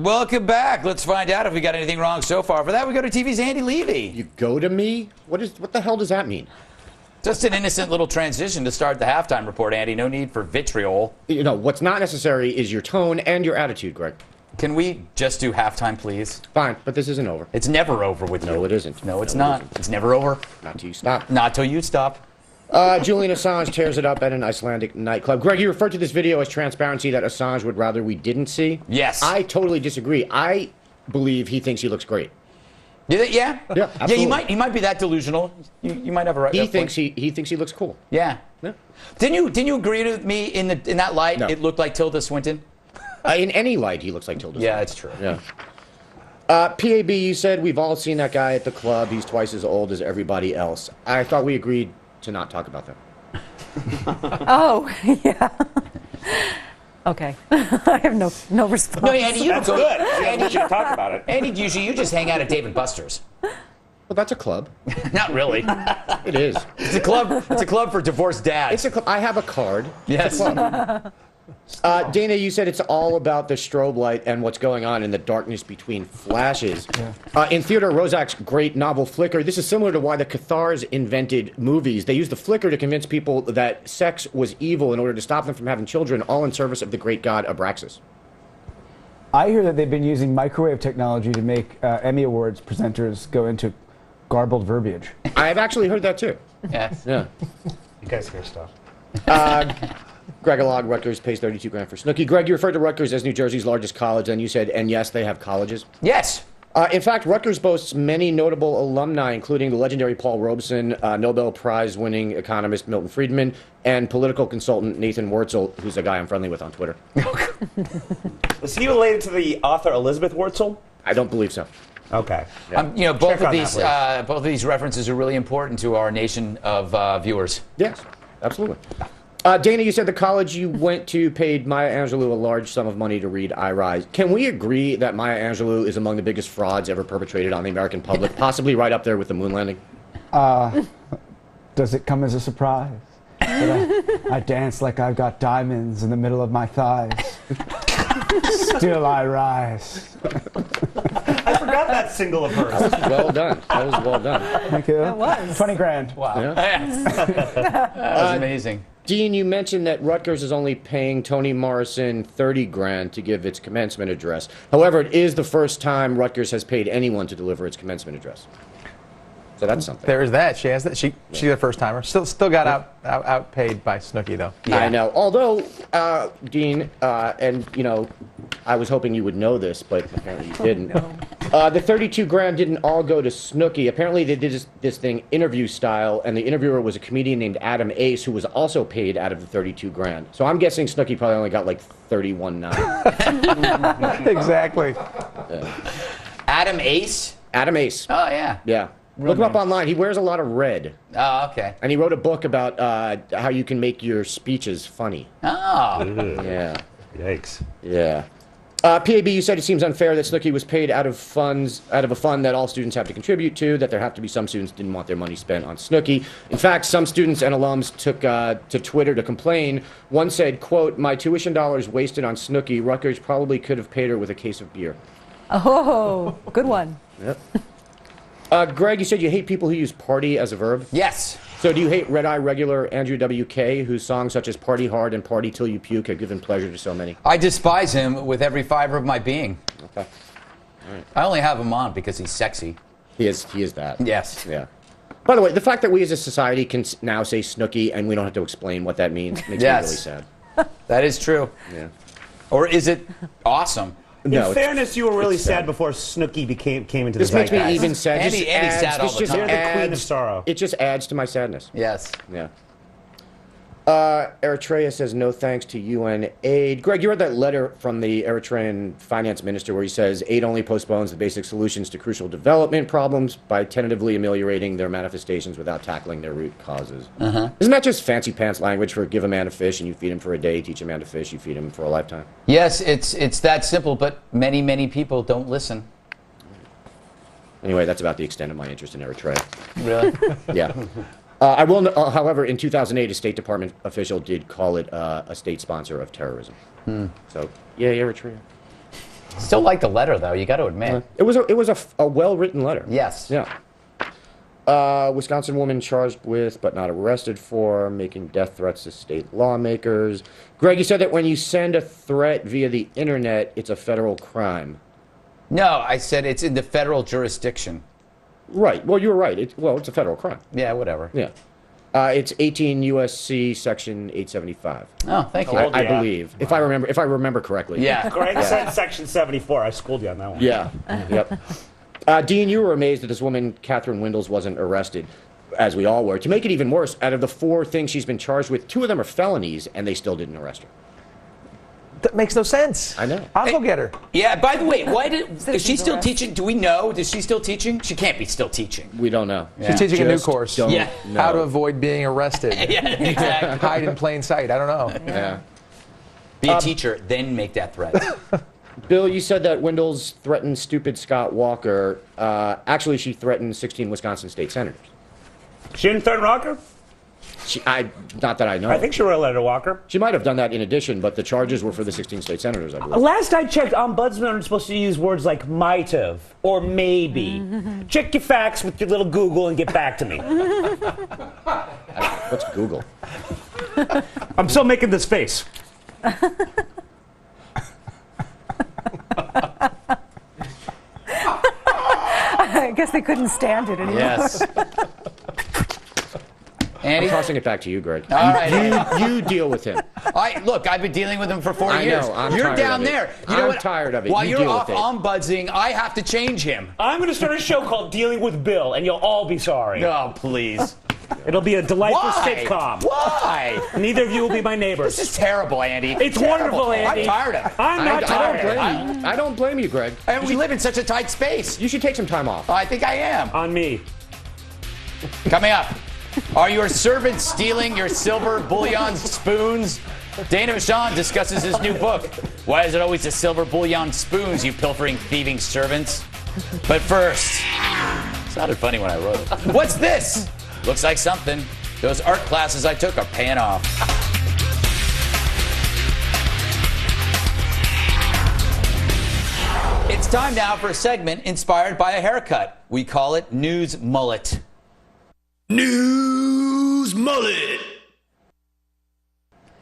Welcome back. Let's find out if we got anything wrong so far. For that, we go to TV's Andy Levy. You go to me? What the hell does that mean? Just an innocent little transition to start the halftime report, Andy. No need for vitriol. You know, what's not necessary is your tone and your attitude, Greg. Can we just do halftime, please? Fine, but this isn't over. It's never over with you. No, it isn't. No, it's not. It's never over. Not till you stop. Not till you stop. Julian Assange tears it up at an Icelandic nightclub. Greg, you referred to this video as transparency that Assange would rather we didn't see. Yes. I totally disagree. I believe he thinks he looks great. Yeah? Yeah, absolutely. Yeah, he might be that delusional. You might have a right. He thinks he looks cool. Yeah. Yeah. Didn't you agree with me in that light? No. It looked like Tilda Swinton. In any light, he looks like Tilda Swinton. Yeah, that's true. Yeah. PAB, you said we've all seen that guy at the club. He's twice as old as everybody else. I thought we agreed to not talk about that. Oh, yeah. Okay. I have no response. No, Andy, That's good. Andy, you should talk about it. Andy, usually you just hang out at Dave & Buster's. Well, that's a club. Not really. It is. It's a club. It's a club for divorced dads. It's a club. I have a card. Yes. It's a club. Dana, you said it's all about the strobe light and what's going on in the darkness between flashes. Yeah. In Theodore Roszak's great novel Flicker, this is similar to why the Cathars invented movies. They used the flicker to convince people that sex was evil in order to stop them from having children, all in service of the great god Abraxas. I hear that they've been using microwave technology to make Emmy Awards presenters go into garbled verbiage. I've actually heard that too. Yes. Yeah. You guys hear stuff. Greg Alog, Rutgers pays $32 grand for Snooki. Greg, you referred to Rutgers as New Jersey's largest college, and you said, and yes, they have colleges. Yes. In fact, Rutgers boasts many notable alumni, including the legendary Paul Robeson, Nobel Prize-winning economist Milton Friedman, and political consultant Nathan Wurtzel, who's a guy I'm friendly with on Twitter. Was he related to the author Elizabeth Wurtzel? I don't believe so. Okay. Yeah. Both of these references are really important to our nation of viewers. Yes, absolutely. Dana, you said the college you went to paid Maya Angelou a large sum of money to read I Rise. Can we agree that Maya Angelou is among the biggest frauds ever perpetrated on the American public, possibly right up there with the moon landing? Does it come as a surprise that I dance like I've got diamonds in the middle of my thighs? Still I rise. I forgot that single of hers. That was well done. That was well done. Thank you. That was. 20 grand. Wow. Yeah. That was amazing. Dean, you mentioned that Rutgers is only paying Toni Morrison 30 grand to give its commencement address. However, it is the first time Rutgers has paid anyone to deliver its commencement address. So that's something. There's that. She has that. She's a first timer. Still got outpaid by Snooki though. Yeah. I know. Although, Dean, and you know, I was hoping you would know this, but apparently you didn't. The 32 grand didn't all go to Snooki. Apparently they did this thing interview style, and the interviewer was a comedian named Adam Ace, who was also paid out of the 32 grand. So I'm guessing Snooki probably only got like 31.9. Exactly. Adam Ace? Adam Ace. Oh, yeah. Yeah. Look him up online. He wears a lot of red. Oh, okay. And he wrote a book about how you can make your speeches funny. Oh. Yeah. Yikes. Yeah. PAB, you said it seems unfair that Snooki was paid out of a fund that all students have to contribute to, that there have to be some students didn't want their money spent on Snooki. In fact, some students and alums took to Twitter to complain. One said, quote, "My tuition dollars wasted on Snooki. Rutgers probably could have paid her with a case of beer." Oh, good one. Yep. Greg, you said you hate people who use party as a verb? Yes. So do you hate Red Eye regular Andrew WK, whose songs such as Party Hard and Party Till You Puke have given pleasure to so many? I despise him with every fiber of my being. Okay. All right. I only have him on because he's sexy. He is that. Yes. Yeah. By the way, the fact that we as a society can now say Snooki and we don't have to explain what that means makes me really sad. That is true. Yeah. Or is it awesome? No, In fairness, you were really sad before Snooki came into the this makes me zeitgeist. even sad. Andy sad all the time. You're the queen of sorrow. It just adds to my sadness. Yes. Yeah. Eritrea says no thanks to UN aid. Greg, you read that letter from the Eritrean finance minister where he says aid only postpones the basic solutions to crucial development problems by tentatively ameliorating their manifestations without tackling their root causes. Isn't that just fancy pants language for give a man a fish and you feed him for a day, teach a man to fish, you feed him for a lifetime? Yes, it's that simple, but many people don't listen. Anyway, that's about the extent of my interest in Eritrea. Really? Yeah. I will, however, in 2008, a State Department official did call it a state sponsor of terrorism. So, yeah, Eritrea. Still like the letter, though. You got to admit. It was a well-written letter. Yes. Yeah. Wisconsin woman charged with, but not arrested for, making death threats to state lawmakers. Greg, you said that when you send a threat via the internet, it's a federal crime. No, I said it's in the federal jurisdiction. Right. Well, you were right. It's a federal crime. Yeah, whatever. Yeah. It's 18 U.S.C. Section 875. Oh, thank you. I believe, if I remember correctly. Yeah. Greg said Section 74. I schooled you on that one. Yeah. Yep. Dean, you were amazed that this woman, Catherine Windles, wasn't arrested, as we all were. To make it even worse, out of the 4 things she's been charged with, 2 of them are felonies, and they still didn't arrest her. That makes no sense. I know. I'll go get her. Yeah, by the way, is she still teaching? Do we know? Is she still teaching? She can't be still teaching. We don't know. She's teaching a new course. Yeah. How to avoid being arrested. Yeah, exactly. Hide in plain sight. I don't know. Yeah. Be a teacher, then make that threat. Bill, you said that Windles threatened stupid Scott Walker. Actually, she threatened 16 Wisconsin state senators. She didn't threaten Walker? Not that I know. I think she wrote a letter to Walker. She might have done that in addition, but the charges were for the 16 state senators, I believe. Last I checked, ombudsmen are supposed to use words like might have or maybe. Check your facts with your little Google and get back to me. What's Google? I'm still making this face. I guess they couldn't stand it anymore. Yes. Andy? I'm tossing it back to you, Greg. All right. You deal with him. Look, I've been dealing with him for 4 I years. know, I'm You're tired down of it. there. I'm tired of it. While You you're deal off with it. ombudsing, I have to change him. I'm going to start a show called Dealing with Bill, and you'll all be sorry. Oh, please. It'll be a delightful Why? sitcom. Why? Neither of you will be my neighbors. This is terrible, Andy. It's wonderful, Andy. I'm tired of it. I'm not tired. I don't blame you, Greg. And we live in such a tight space. You should take some time off. I think I am. On me. Coming up, are your servants stealing your silver bullion spoons? Dana Vachon discusses his new book. Why is it always the silver bullion spoons, you pilfering, thieving servants? But first, it sounded funny when I wrote it. What's this? Looks like something. Those art classes I took are paying off. It's time now for a segment inspired by a haircut. We call it News Mullet. News Mullet.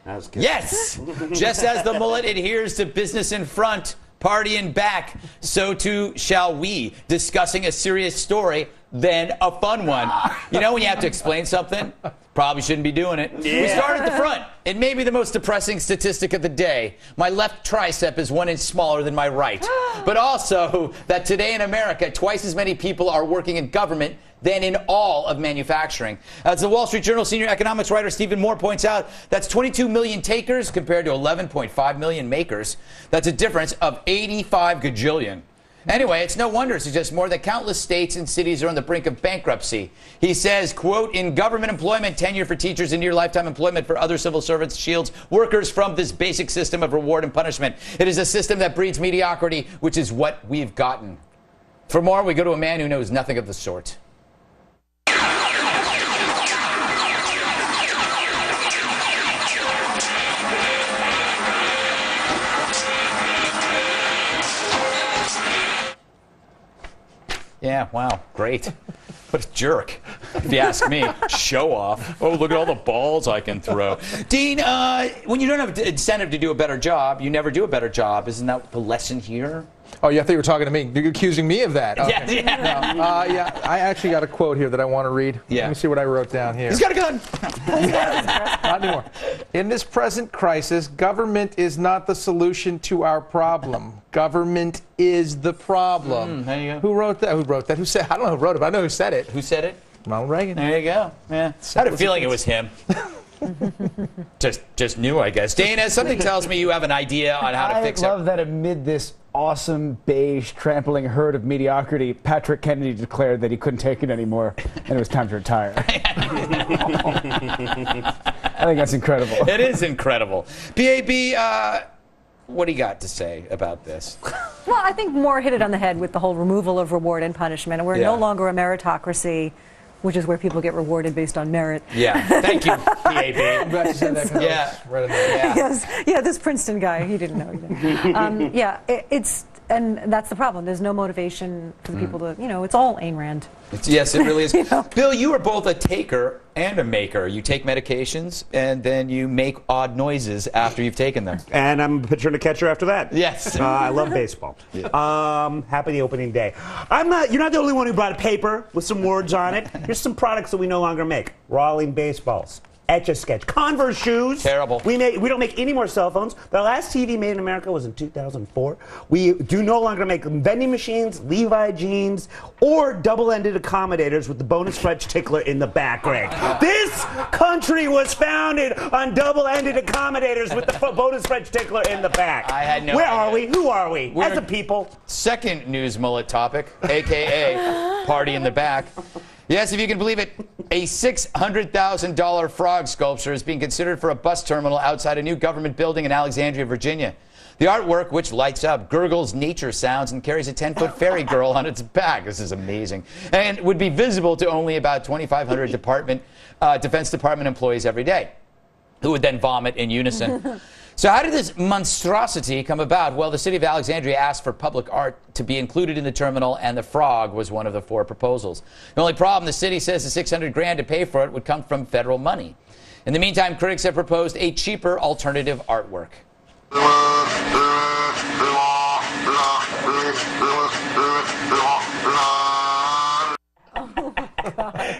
That was good. Yes! Just as the mullet adheres to business in front, party in back, so too shall we, discussing a serious story, then a fun one. You know when you have to explain something? Probably shouldn't be doing it. Yeah. We start at the front. It may be the most depressing statistic of the day. My left tricep is 1 inch smaller than my right. But also that today in America, twice as many people are working in government than in all of manufacturing. As the Wall Street Journal senior economics writer Stephen Moore points out, that's 22 million takers compared to 11.5 million makers. That's a difference of 85 gajillion. Anyway, it's no wonder, suggests Moore, that countless states and cities are on the brink of bankruptcy. He says, quote, in government employment, tenure for teachers and near lifetime employment for other civil servants shields workers from this basic system of reward and punishment. It is a system that breeds mediocrity, which is what we've gotten. For more, we go to a man who knows nothing of the sort. Yeah, wow, great. What a jerk, if you ask me. Show off. Oh, look at all the balls I can throw. Dean, when you don't have incentive to do a better job, you never do a better job. Isn't that the lesson here? Oh, yeah, I thought you were talking to me. You're accusing me of that. Okay. Yeah. No, yeah, I actually got a quote here that I want to read. Yeah. Let me see what I wrote down here. He's got a gun. Not anymore. In this present crisis, government is not the solution to our problem. Government is the problem. There you go. Who wrote that? Who wrote that? Who said? I don't know who wrote it, but I know who said it. Who said it? Ronald Reagan. There you go. Yeah. I had a feeling it was him. Just knew, I guess. Dana, something tells me you have an idea on how to fix it. I love that amid this awesome beige trampling herd of mediocrity, Patrick Kennedy declared that he couldn't take it anymore and it was time to retire. I think that's incredible. It is incredible. PAB, what do you got to say about this? Well, I think Moore hit it on the head with the whole removal of reward and punishment. And we're Yeah. no longer a meritocracy. which is where people get rewarded based on merit. Yeah. Thank you, PAB. I'm glad you said that. 'Cause Yeah. I was right in there. Yeah. Yes, yeah, this Princeton guy, he didn't know either. And that's the problem. There's no motivation for the people to, it's all Ayn Rand. Yes, it really is. You know? Bill, you are both a taker and a maker. You take medications and then you make odd noises after you've taken them. And I'm a pitcher and a catcher after that. Yes. I love baseball. Happy opening day. You're not the only one who brought a paper with some words on it. Here's some products that we no longer make. Rawling baseballs. Etch-a-Sketch. Converse shoes. Terrible. We don't make any more cell phones. The last TV made in America was in 2004. We do no longer make vending machines, Levi jeans, or double-ended accommodators with the bonus French tickler in the back, Greg. This country was founded on double-ended accommodators with the bonus French tickler in the back. I had no Where idea. are we? Who are we? We're- As a people. Second news mullet topic, a.k.a. party in the back. Yes, if you can believe it, a $600,000 frog sculpture is being considered for a bus terminal outside a new government building in Alexandria, Virginia. The artwork, which lights up, gurgles nature sounds, and carries a 10-foot fairy girl on its back. This is amazing. And would be visible to only about 2,500 Defense Department employees every day, who would then vomit in unison. So how did this monstrosity come about? Well, the city of Alexandria asked for public art to be included in the terminal, and the frog was one of the 4 proposals. The only problem, the city says the $600,000 to pay for it would come from federal money. In the meantime, critics have proposed a cheaper alternative artwork.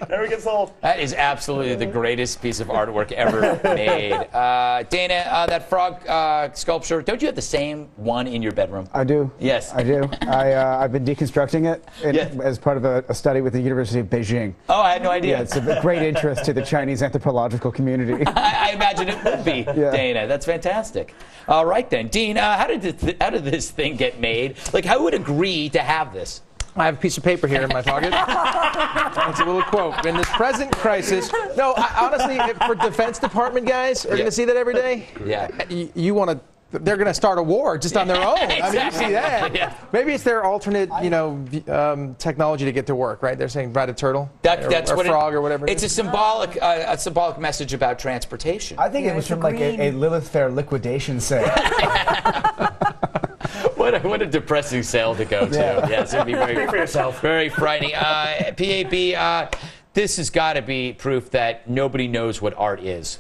Never gets old. That is absolutely the greatest piece of artwork ever made. Dana, that frog sculpture, don't you have the same one in your bedroom? I do. Yes. I do. I've been deconstructing it Yes. as part of a study with the University of Beijing. Oh, I had no idea. Yeah, it's of great interest to the Chinese anthropological community. I imagine it would be, Dana. That's fantastic. All right, then. Dean, how did this thing get made? Like, who would agree to have this? I have a piece of paper here in my pocket. It's a little quote. In this present crisis, honestly, for Defense Department guys are going to see that every day. Yeah. You want to. They're going to start a war just on their own. I mean, you see that. Yeah. Maybe it's their alternate, technology to get to work, right? They're saying ride a turtle, That's or what frog, or whatever. It's a symbolic message about transportation. I think it was it's from a like a green- Lilith Fair liquidation sale. What a depressing sale to go to. Yeah. Yes, it'd be very, for yourself. very frightening. PAB, this has got to be proof that nobody knows what art is.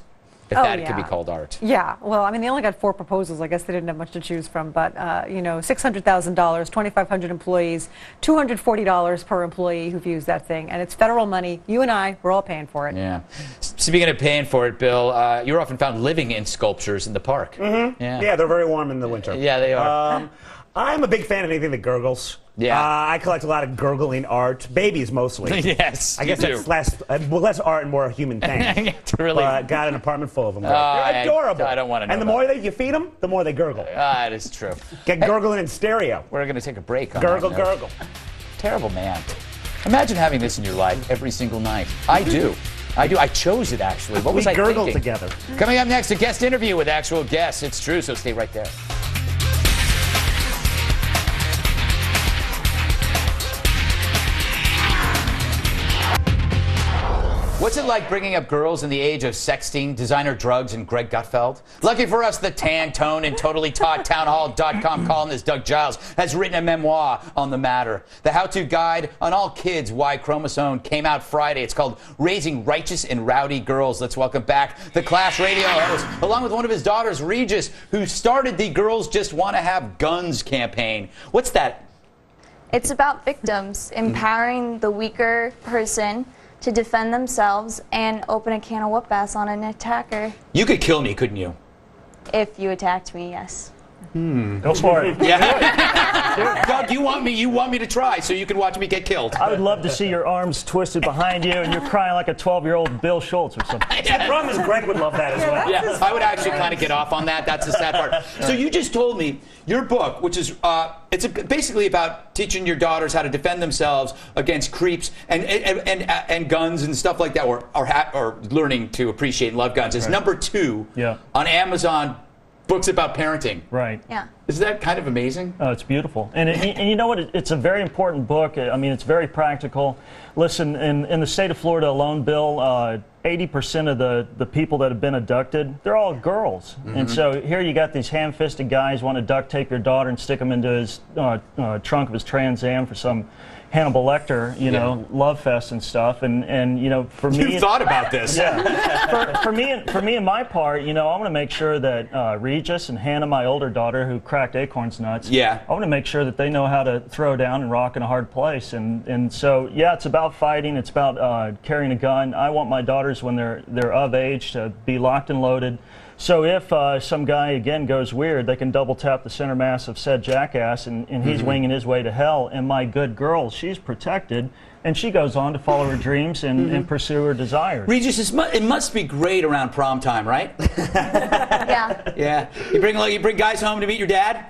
If Oh, that could be yeah. called art. Yeah, well, I mean, they only got 4 proposals. I guess they didn't have much to choose from. But, $600,000, 2,500 employees, $240 per employee who views that thing. And it's federal money. You and I, we're all paying for it. Yeah. Speaking of paying for it, Bill, you're often found living in sculptures in the park. Mm-hmm. Yeah, they're very warm in the winter. Yeah, they are. I'm a big fan of anything that gurgles. Yeah. I collect a lot of gurgling art. Babies, mostly. Yes, I guess you that's less art and more human things. It's really. But got an apartment full of them. I- They're adorable. I don't wanna know And the about more that you feed them, the more they gurgle. That is true. Get gurgling in stereo. We're going to take a break on Gurgle, that note. gurgle. Terrible man. Imagine having this in your life every single night. I do. I chose it, actually. What was We I gurgle thinking? together. Coming up next, a guest interview with actual guests. It's true, so stay right there. What's it like bringing up girls in the age of sexting, designer drugs, and Greg Gutfeld? Lucky for us, the tan, tone, and totally taught townhall.com columnist Doug Giles has written a memoir on the matter. The how-to guide on all kids' Y chromosome came out Friday. It's called Raising Righteous and Rowdy Girls. Let's welcome back the Class Radio host, along with one of his daughters, Regis, who started the Girls Just Want to Have Guns campaign. What's that? It's about victims, empowering the weaker person to defend themselves and open a can of whoop-ass on an attacker. You could kill me, couldn't you? If you attacked me, yes. Go for it. Yeah. Doug, you want me to try so you can watch me get killed. I would love to see your arms twisted behind you and you're crying like a 12-year-old Bill Schultz or something. The problem is Greg would love that as well. Yeah, I would actually kind of get off on that. That's the sad part. So you just told me your book, which is basically about teaching your daughters how to defend themselves against creeps and guns and stuff like that, or learning to appreciate and love guns, is number 2 Yeah. on Amazon books about parenting. Right. Yeah. Isn't that kind of amazing? Oh, it's beautiful. And you know what? It's a very important book. I mean, it's very practical. Listen, in the state of Florida alone, Bill, 80% of the people that have been abducted, they're all girls. And so here you got these ham-fisted guys want to duct tape your daughter and stick them into his trunk of his Trans Am for some Hannibal Lecter, you know, love fest and stuff. And you know, for me, You thought about this. yeah. for me and my part, you know, I want to make sure that Regis and Hannah, my older daughter, who cracked Acorn's nuts, Yeah. I want to make sure that they know how to throw down and rock in a hard place. And so, yeah, it's about fighting. It's about carrying a gun. I want my daughters, when they're of age, to be locked and loaded. So if some guy, again, goes weird, they can double tap the center mass of said jackass, and he's winging his way to hell. And my good girl, she's protected, and she goes on to follow her dreams and pursue her desires. Regis, it must be great around prom time, right? Yeah. Yeah. You bring guys home to meet your dad?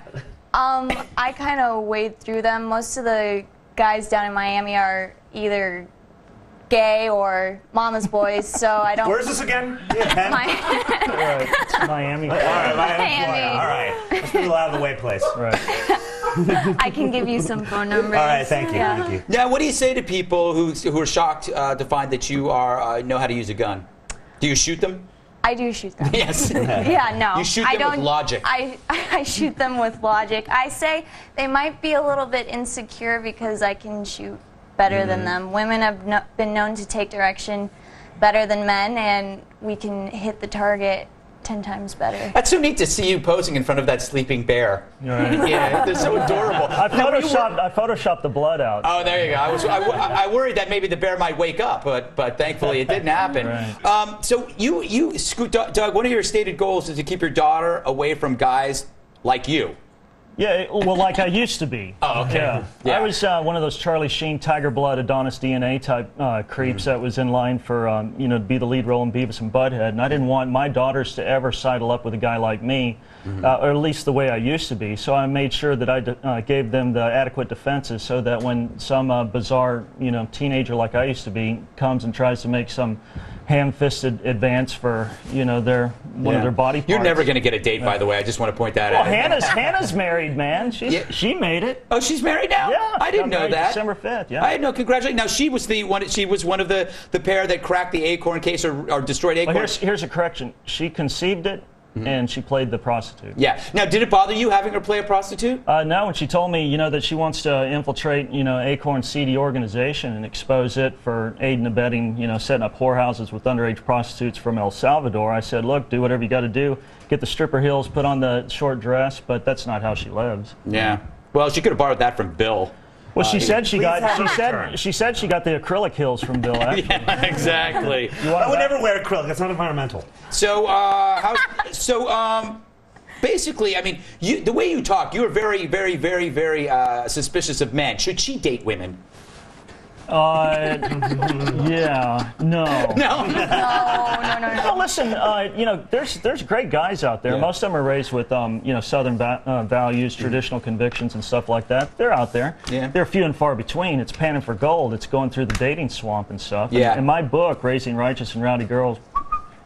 I kind of wade through them. Most of the guys down in Miami are either gay or mama's boys, so I don't. Where's this again? Right. It's Miami. All right, Miami. All right. Let's move out of the way place. Right. I can give you some phone numbers. All right, thank you. Yeah. Thank you. Now, what do you say to people who are shocked to find that you know how to use a gun? Do you shoot them? I do shoot them. Yes. Yeah, no. You shoot I them with don't, logic. I shoot them with logic. I say they might be a little bit insecure because I can shoot better than them. Women have been known to take direction better than men, and we can hit the target 10 times better. That's so neat to see you posing in front of that sleeping bear. Right. Yeah, they're so adorable. I photoshopped the blood out. Oh, there you go. I worried that maybe the bear might wake up, but thankfully it didn't happen. Right. So Doug, one of your stated goals is to keep your daughter away from guys like you. Yeah, well, like I used to be. Oh, okay. Yeah. I was one of those Charlie Sheen, Tiger Blood, Adonis DNA type creeps that was in line for, to be the lead role in Beavis and Butthead. And I didn't want my daughters to ever sidle up with a guy like me, or at least the way I used to be. So I made sure that I gave them the adequate defenses so that when some bizarre, teenager like I used to be comes and tries to make some ham-fisted advance for, one of their body parts. You're never going to get a date, by the way. I just want to point that out. Hannah's married, man. She made it. Oh, she's married now? Yeah. I didn't know that. December 5th, yeah. I had no congratulations. Now, she was one of the pair that cracked the Acorn case or destroyed Acorn. Well, here's a correction. She conceived it, and she played the prostitute. Yeah. Now, did it bother you having her play a prostitute? No, when she told me, that she wants to infiltrate, Acorn's seedy organization and expose it for aiding and abetting, setting up whorehouses with underage prostitutes from El Salvador, I said, look, do whatever you got to do. Get the stripper heels, put on the short dress, but that's not how she lives. Yeah. Well, she could have borrowed that from Bill. Well, she said she got the acrylic heels from Bill. Actually. Yeah, exactly. I would never wear acrylic. That's not environmental. So, basically, I mean, the way you talk, you are very, very, very, very suspicious of men. Should she date women? Yeah, no. No. Well, listen, there's great guys out there. Yeah. Most of them are raised with, Southern values, traditional convictions, and stuff like that. They're out there. Yeah. They're few and far between. It's panning for gold. It's going through the dating swamp and stuff. Yeah. In my book, Raising Righteous and Rowdy Girls,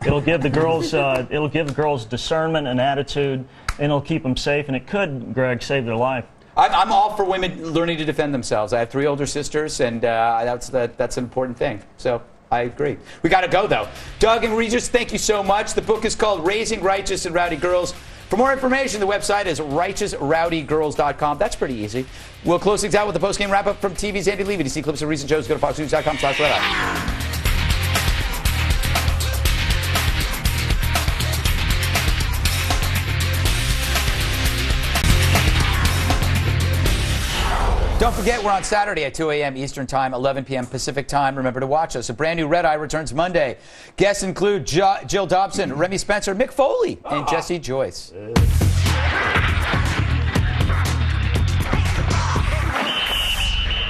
it'll give the girls discernment and attitude, and it'll keep them safe. And it could, Greg, save their life. I'm all for women learning to defend themselves. I have 3 older sisters, and that's an important thing. So I agree. We got to go, though. Doug and Regis, thank you so much. The book is called Raising Righteous and Rowdy Girls. For more information, the website is righteousrowdygirls.com. That's pretty easy. We'll close things out with the post-game wrap-up from TV's Andy Levy. To see clips of recent shows, go to foxnews.com/redeye. Don't forget, we're on Saturday at 2 a.m. Eastern Time, 11 p.m. Pacific Time. Remember to watch us. A brand new Red Eye returns Monday. Guests include Jill Dobson, Remy Spencer, Mick Foley, and Jesse Joyce.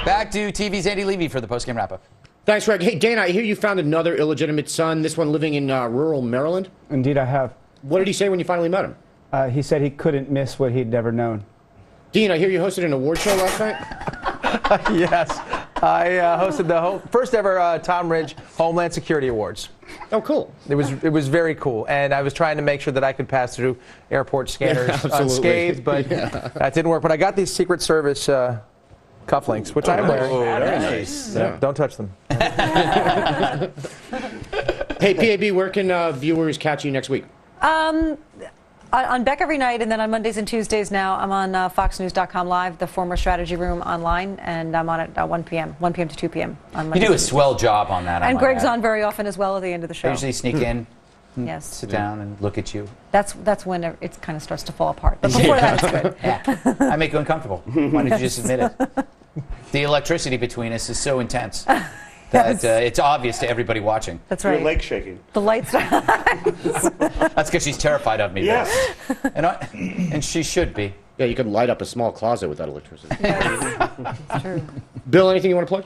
Back to TV's Andy Levy for the postgame wrap-up. Thanks, Greg. Hey, Dana, I hear you found another illegitimate son, this one living in rural Maryland. Indeed, I have. What did he say when you finally met him? He said he couldn't miss what he'd never known. Dean, I hear you hosted an award show last night? Yes. I hosted the first ever Tom Ridge Homeland Security Awards. Oh, cool. It was very cool, and I was trying to make sure that I could pass through airport scanners unscathed, but that didn't work. But I got these Secret Service cufflinks, which I'm wearing. Very nice. Yeah, don't touch them. Hey, PAB, where can viewers catch you next week? On Beck every night, and then on Mondays and Tuesdays now, I'm on FoxNews.com Live, the former Strategy Room online, and I'm on at 1 p.m. to 2 p.m. on Mondays. You do a swell job on that. And I Greg's might add. on very often as well at the end of the show. I usually sneak in, Yes. sit down, and look at you. That's when it kind of starts to fall apart. But before that, it's good. Yeah. I make you uncomfortable. Why don't you just admit it? The electricity between us is so intense that it's obvious to everybody watching. That's Your right. leg shaking. The lights. That's because she's terrified of me. Yes. And she should be. Yeah, you could light up a small closet with that electricity. It's true. Bill, anything you want to plug?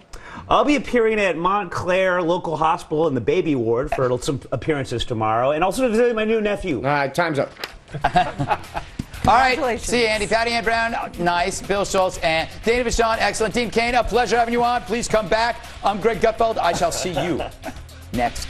I'll be appearing at Montclair Local Hospital in the baby ward for some appearances tomorrow, and also visiting my new nephew. All right, time's up. All right. Congratulations. See you, Andy. Patty Ann Brown, nice. Bill Schultz and Dana Vachon, excellent. Dean Kane, a pleasure having you on. Please come back. I'm Greg Gutfeld. I shall see you next